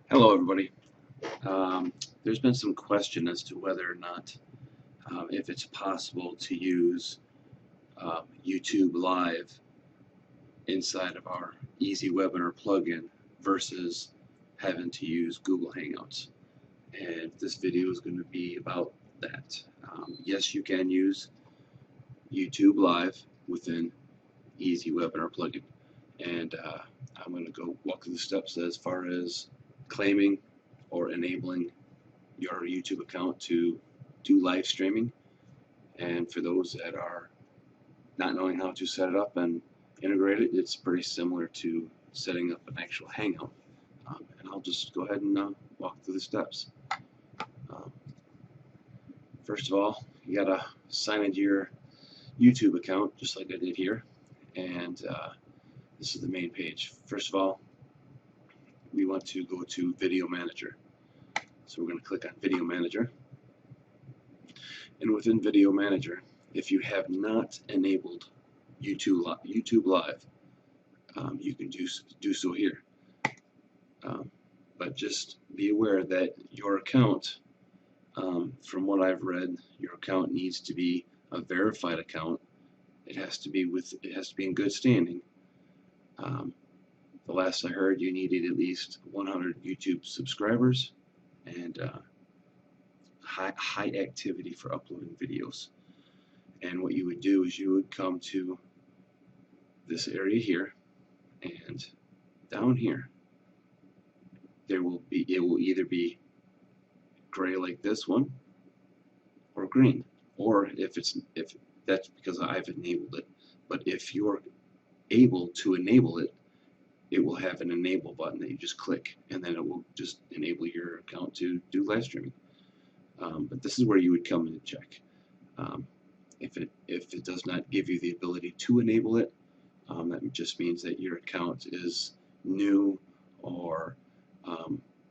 Hello, everybody. There's been some question as to whether or not, if it's possible to use YouTube Live inside of our Easy Webinar plugin versus having to use Google Hangouts. And this video is going to be about that. Yes, you can use YouTube Live within Easy Webinar plugin. And I'm going to go walk through the steps as far as claiming or enabling your YouTube account to do live streaming. And for those that are not knowing how to set it up and integrate it, it's pretty similar to setting up an actual Hangout. And I'll just go ahead and walk through the steps. First of all, you gotta sign into your YouTube account just like I did here, and this is the main page. First of all, we want to go to Video Manager. So we're going to click on Video Manager. And within Video Manager, if you have not enabled YouTube Live, you can do so here. But just be aware that your account, from what I've read, your account needs to be a verified account. It has to be in good standing. The last I heard, you needed at least 100 YouTube subscribers and high activity for uploading videos. And what you would do is you would come to this area here, and down here it will either be gray like this one or green, or if that's because I've enabled it. But if you're able to enable it, it will have an enable button that you just click, and then it will just enable your account to do live streaming. But this is where you would come in and check. If it does not give you the ability to enable it, that just means that your account is new or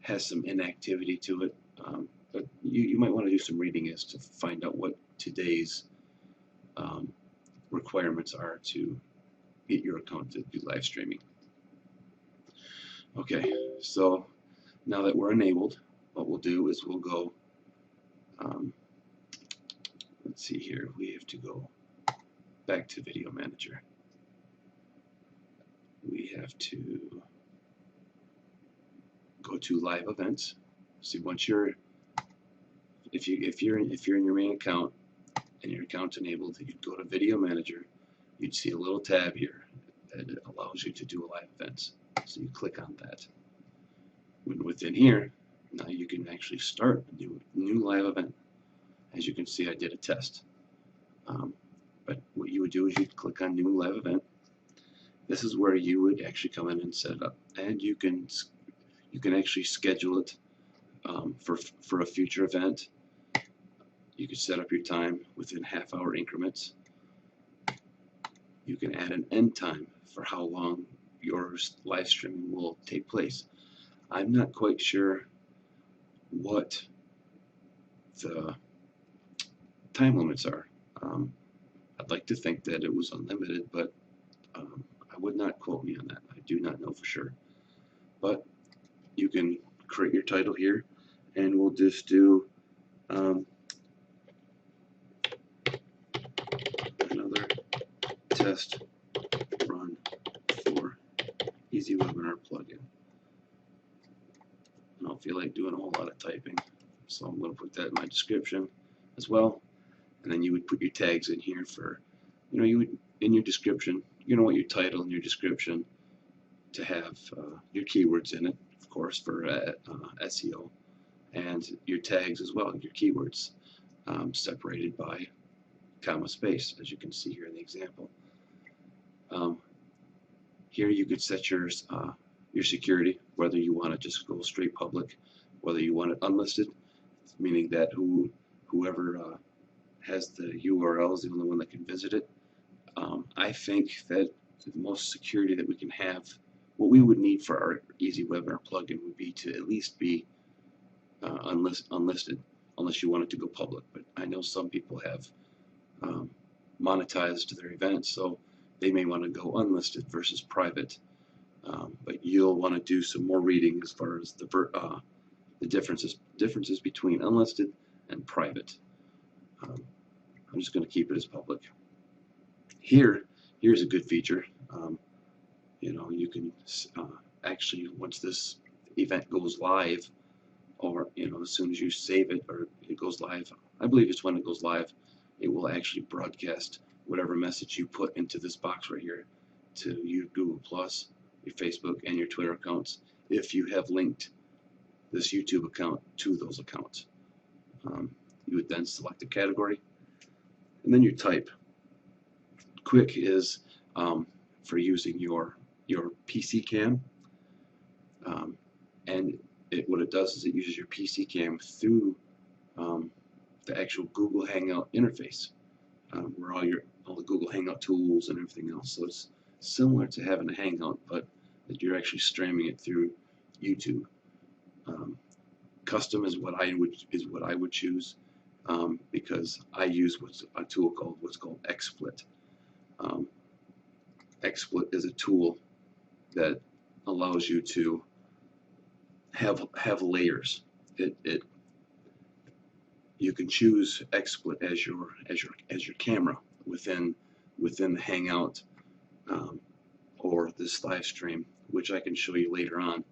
has some inactivity to it. But you might want to do some reading as to find out what today's requirements are to get your account to do live streaming. Okay, so now that we're enabled, what we'll do is we'll go, let's see here, we have to go back to Video Manager. We have to go to Live Events. See, once you're, if you're in your main account and your account's enabled, you'd go to Video Manager. You'd see a little tab here that allows you to do live events. So you click on that. Within here, now you can actually start a new live event. As you can see, I did a test. But what you would do is you'd click on New Live Event. This is where you would actually come in and set it up, and you can actually schedule it for a future event. You can set up your time within half-hour increments. You can add an end time for how long your live streaming will take place. I'm not quite sure what the time limits are. I'd like to think that it was unlimited, but I would not quote me on that. I do not know for sure. But you can create your title here, and we'll just do another test run for Easy Webinar plugin. I don't feel like doing a whole lot of typing, so I'm going to put that in my description as well. And then you would put your tags in here for, you would, in your description, you're going to want your title and your description to have your keywords in it, of course, for SEO, and your tags as well, your keywords, separated by comma space, as you can see here in the example. Here you could set your security, whether you want to just go straight public, whether you want it unlisted, meaning that whoever has the URL is the only one that can visit it. I think that the most security that we can have, what we would need for our Easy Webinar plugin would be to at least be unlisted, unless you want it to go public. But I know some people have monetized their events, so they may want to go unlisted versus private. But you'll want to do some more reading as far as the differences between unlisted and private. I'm just going to keep it as public. Here's a good feature. You can actually, once this event goes live, or as soon as you save it or it goes live, I believe it's when it goes live, it will actually broadcast whatever message you put into this box right here to your Google Plus, your Facebook, and your Twitter accounts if you have linked this YouTube account to those accounts. You would then select a category, and then you type. Quick is for using your PC cam, and what it does is it uses your PC cam through the actual Google Hangout interface, where all the Google Hangout tools and everything else. So it's similar to having a Hangout, but that you're actually streaming it through YouTube. Custom is what I would choose, because I use a tool called Xsplit. Xsplit is a tool that allows you to have layers. You can choose Xsplit as your camera within the Hangout or this live stream, which I can show you later on.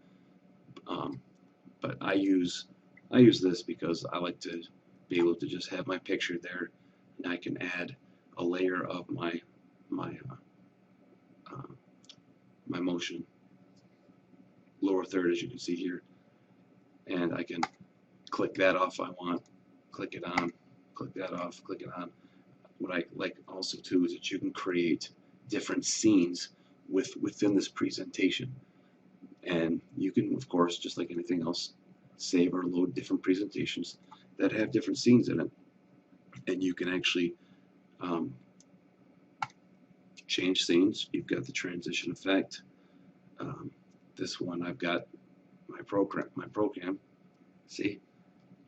But I use this because I like to be able to just have my picture there, and I can add a layer of my motion lower third, as you can see here, and I can click that off if I want, click it on, click that off, click it on. What I like also too is that you can create different scenes within this presentation, and you can, of course, just like anything else, save or load different presentations that have different scenes in it, and you can actually change scenes. You've got the transition effect. This one I've got my program. See,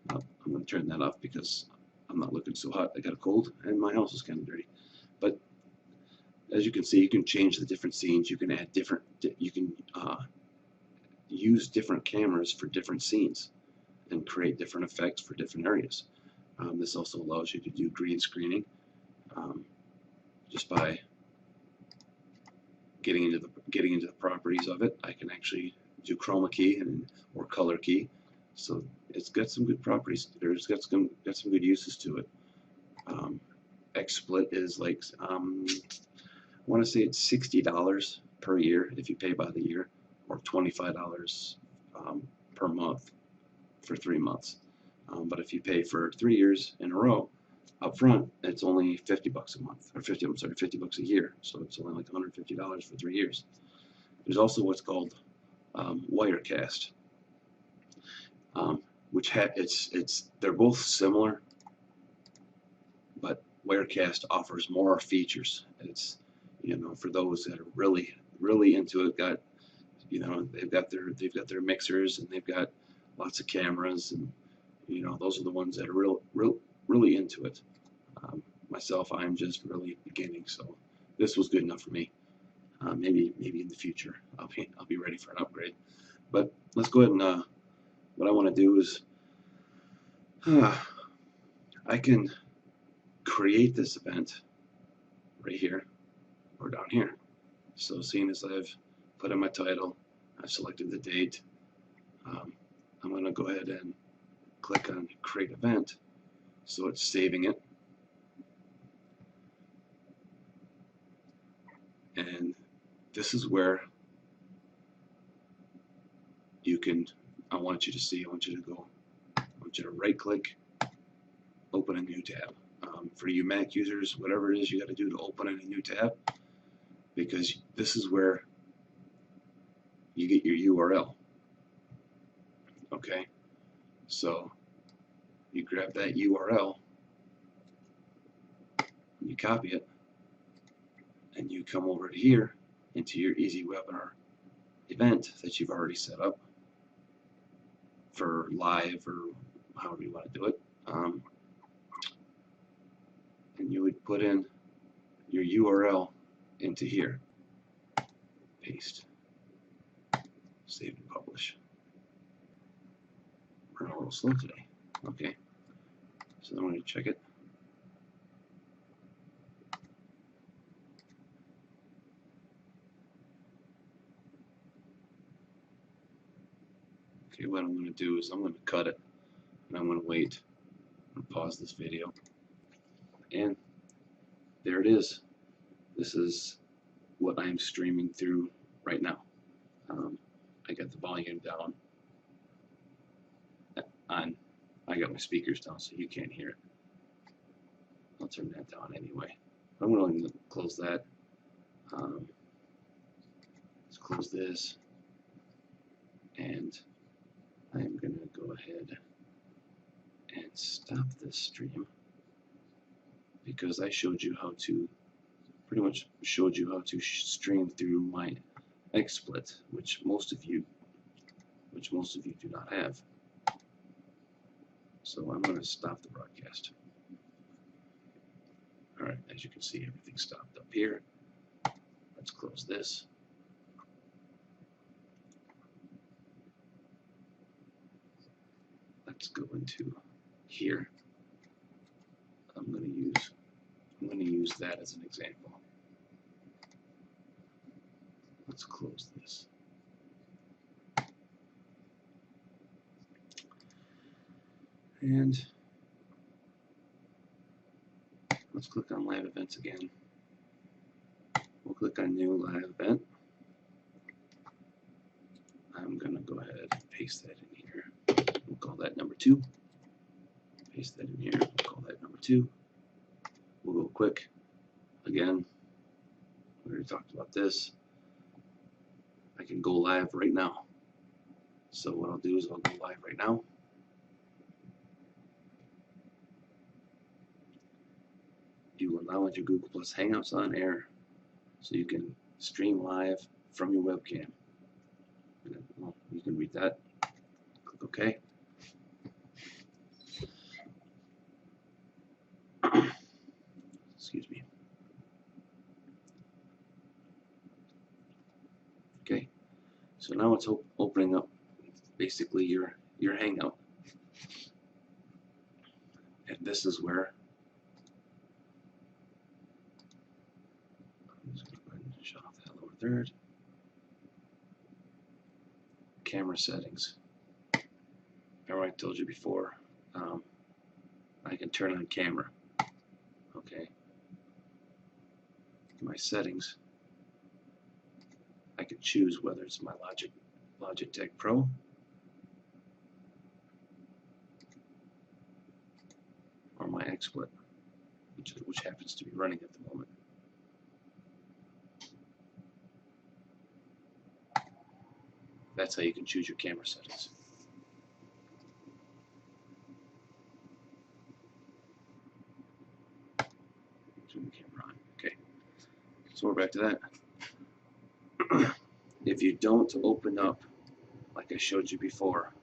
I'm going to turn that off because I'm not looking so hot. I got a cold and my house is kind of dirty. But as you can see, you can change the different scenes. You can add different. You can use different cameras for different scenes and create different effects for different areas. This also allows you to do green screening just by getting into the properties of it. I can actually do chroma key or color key, so it's got some good properties. It's got some good uses to it. Xsplit is like I want to say it's $60 per year if you pay by the year, or $25 per month for 3 months. But if you pay for 3 years in a row up front, it's only $50 a month, or $50 a year. So it's only like $150 for 3 years. There's also what's called Wirecast, which they're both similar, but Wirecast offers more features. It's for those that are really into it. They've got their mixers, and they've got lots of cameras, and those are the ones that are really into it. Myself, I'm just really beginning, so this was good enough for me. Maybe in the future I'll be ready for an upgrade. But let's go ahead and what I want to do is I can create this event right here or down here. So seeing as I've put in my title, I've selected the date, I'm going to go ahead and click on create event, so it's saving it, and this is where I want you to right click, open a new tab. For you Mac users, whatever it is you got to do to open in a new tab, because this is where you get your URL. Okay, so you grab that URL, you copy it, and you come over to here into your Easy Webinar event that you've already set up for live or however you want to do it, and you would put in your URL into here, paste, Save and publish. We're a little slow today. Okay. So then we're going to check it. Okay, what I'm going to do is I'm going to cut it, and I'm going to wait and pause this video. And there it is. This is what I'm streaming through right now. I got the volume down on. I got my speakers down so you can't hear it. I'll turn that down anyway. I'm going to close that. Let's close this, and I'm going to go ahead and stop this stream because I showed you how to, pretty much showed you how to stream through my Xsplit, which most of you do not have. So I'm going to stop the broadcast. All right, as you can see, everything's stopped up here. Let's close this. Let's go into here. I'm going to use that as an example. Let's close this. And let's click on live events again. We'll click on new live event. I'm going to go ahead and paste that in here. We'll call that number 2. Paste that in here. We'll call that number 2. We'll go quick. Again, we already talked about this. I can go live right now. So what I'll do is I'll go live right now. You will now enter Google Plus Hangouts on air, so you can stream live from your webcam. Well, you can read that. Click OK. Excuse me. Okay. So now it's opening up basically your Hangout, and this is where I'm just going to go ahead and shut off that lower third. Camera settings. Remember I told you before, I can turn on camera. Okay. My settings, I can choose whether it's my Logitech Pro or my Xsplit, which happens to be running at the moment. That's how you can choose your camera settings. Turn the camera on. Okay. So we're back to that. If you don't open up, like I showed you before,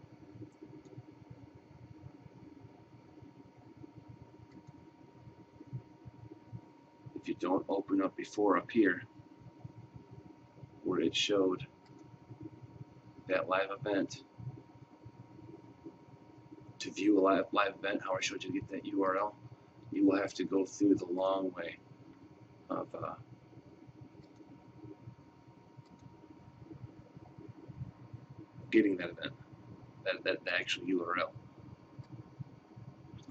if you don't open up before up here, where it showed that live event, to view a live event, how I showed you to get that URL, you will have to go through the long way of getting that event, that actual URL,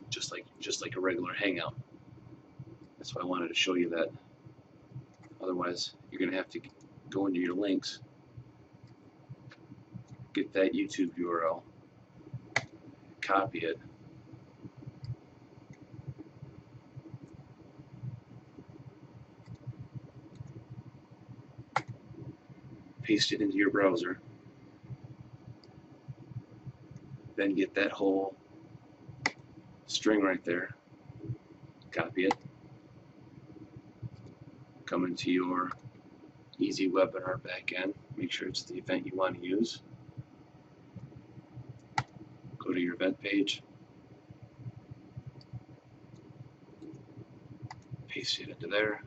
just like a regular Hangout. That's why I wanted to show you that. Otherwise, you're going to have to go into your links, get that YouTube URL, copy it, paste it into your browser, then get that whole string right there, copy it, come into your Easy Webinar backend, make sure it's the event you want to use, go to your event page, paste it into there,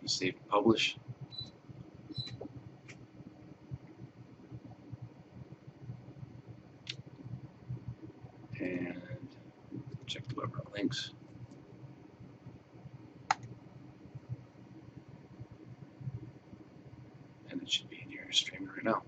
save and publish. and check the web route links. And it should be in your streamer right now.